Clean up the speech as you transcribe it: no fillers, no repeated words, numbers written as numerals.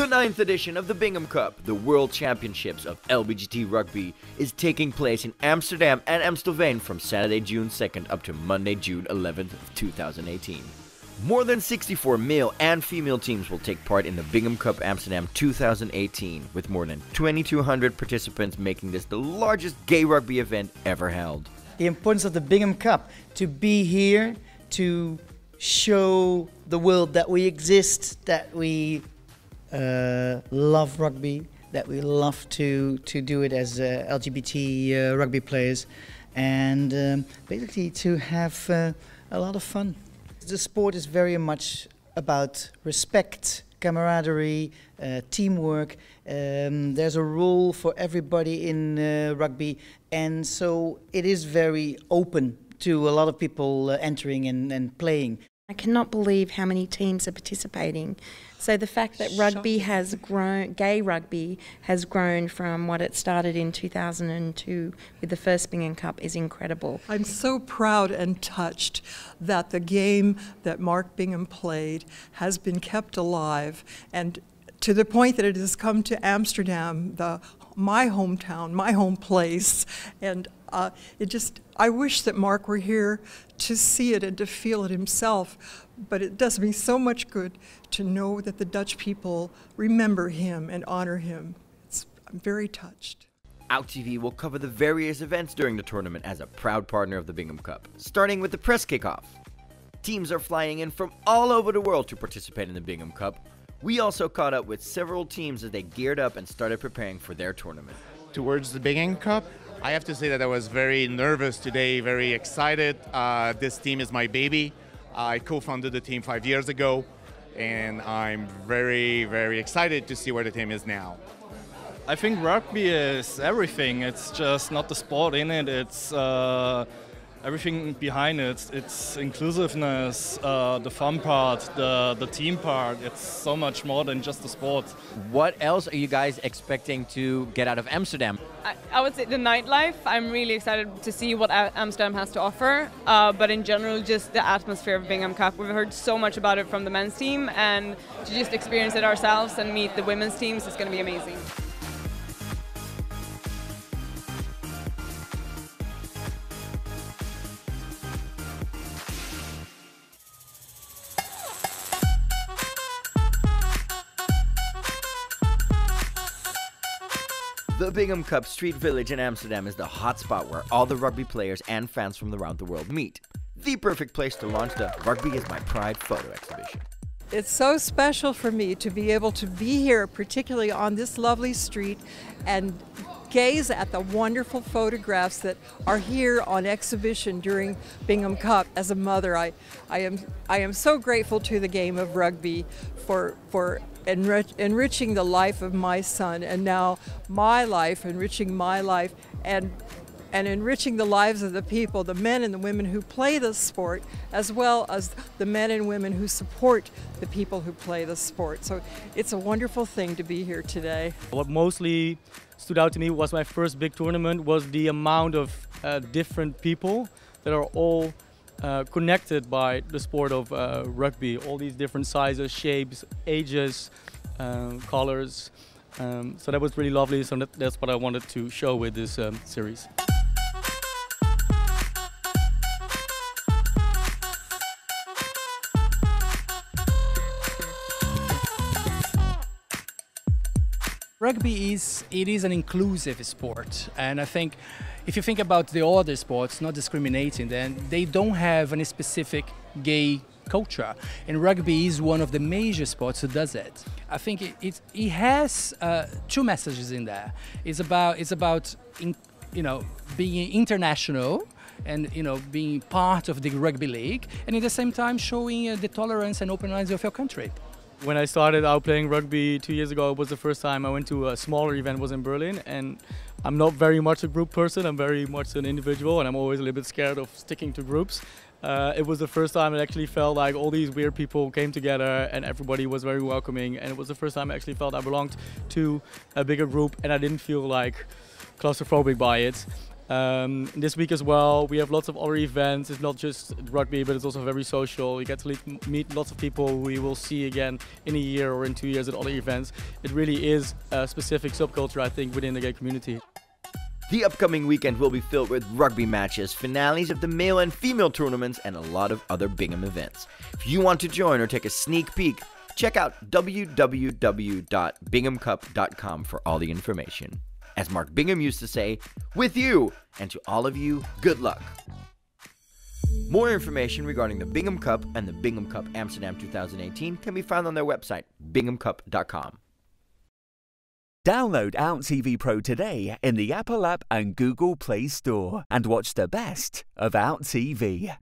The 9th edition of the Bingham Cup, the World Championships of LBGT Rugby, is taking place in Amsterdam and Amstelveen from Saturday, June 2nd up to Monday, June 11th of 2018. More than 64 male and female teams will take part in the Bingham Cup Amsterdam 2018, with more than 2,200 participants, making this the largest gay rugby event ever held. The importance of the Bingham Cup, to be here, to show the world that we exist, that we love rugby, that we love to do it as LGBT rugby players, and basically to have a lot of fun. The sport is very much about respect, camaraderie, teamwork. There's a role for everybody in rugby, and so it is very open to a lot of people entering and playing. I cannot believe how many teams are participating. So the fact that rugby has grown, gay rugby has grown from what it started in 2002 with the first Bingham Cup is incredible. I'm so proud and touched that the game that Mark Bingham played has been kept alive, and to the point that it has come to Amsterdam, my hometown, my home place, and I wish that Mark were here to see it and to feel it himself, but it does me so much good to know that the Dutch people remember him and honor him. I'm very touched. OutTV will cover the various events during the tournament as a proud partner of the Bingham Cup, starting with the press kickoff. Teams are flying in from all over the world to participate in the Bingham Cup. We also caught up with several teams as they geared up and started preparing for their tournament. Towards the Bingham Cup, I have to say that I was very nervous today, very excited. This team is my baby. I co-founded the team 5 years ago, and I'm very, very excited to see where the team is now. I think rugby is everything. It's just not the sport in it, it's everything behind it. It's inclusiveness, the fun part, the team part. It's so much more than just the sport. What else are you guys expecting to get out of Amsterdam? I would say the nightlife. I'm really excited to see what Amsterdam has to offer, but in general just the atmosphere of Bingham Cup. We've heard so much about it from the men's team, and to just experience it ourselves and meet the women's teams is going to be amazing. The Bingham Cup Street Village in Amsterdam is the hotspot where all the rugby players and fans from around the world meet. The perfect place to launch the Rugby is My Pride photo exhibition. It's so special for me to be able to be here, particularly on this lovely street, and gaze at the wonderful photographs that are here on exhibition during Bingham Cup. As a mother, I am so grateful to the game of rugby for enriching the life of my son, and now my life, enriching my life, and enriching the lives of the people, the men and the women who play the sport, as well as the men and women who support the people who play the sport. So it's a wonderful thing to be here today. What mostly stood out to me was my first big tournament was the amount of different people that are all connected by the sport of rugby. All these different sizes, shapes, ages, colors. So that was really lovely. So that's what I wanted to show with this series. Rugby is an inclusive sport, and I think if you think about the other sports, not discriminating, then they don't have any specific gay culture, and rugby is one of the major sports that does it. I think it has two messages in there. It's about being international and being part of the rugby league, and at the same time showing the tolerance and openness of your country. When I started out playing rugby 2 years ago, it was the first time I went to a smaller event, was in Berlin, and I'm not very much a group person, I'm very much an individual, and I'm always a little bit scared of sticking to groups. It was the first time I actually felt like all these weird people came together and everybody was very welcoming, and it was the first time I actually felt I belonged to a bigger group and I didn't feel like claustrophobic by it. This week as well, we have lots of other events. It's not just rugby, but it's also very social. You get to meet lots of people who we will see again in a year or in 2 years at other events. It really is a specific subculture, I think, within the gay community. The upcoming weekend will be filled with rugby matches, finales of the male and female tournaments, and a lot of other Bingham events. If you want to join or take a sneak peek, check out www.binghamcup.com for all the information. As Mark Bingham used to say, with you, and to all of you, good luck. More information regarding the Bingham Cup and the Bingham Cup Amsterdam 2018 can be found on their website, binghamcup.com. Download Out TV Pro today in the Apple app and Google Play Store and watch the best of Out TV.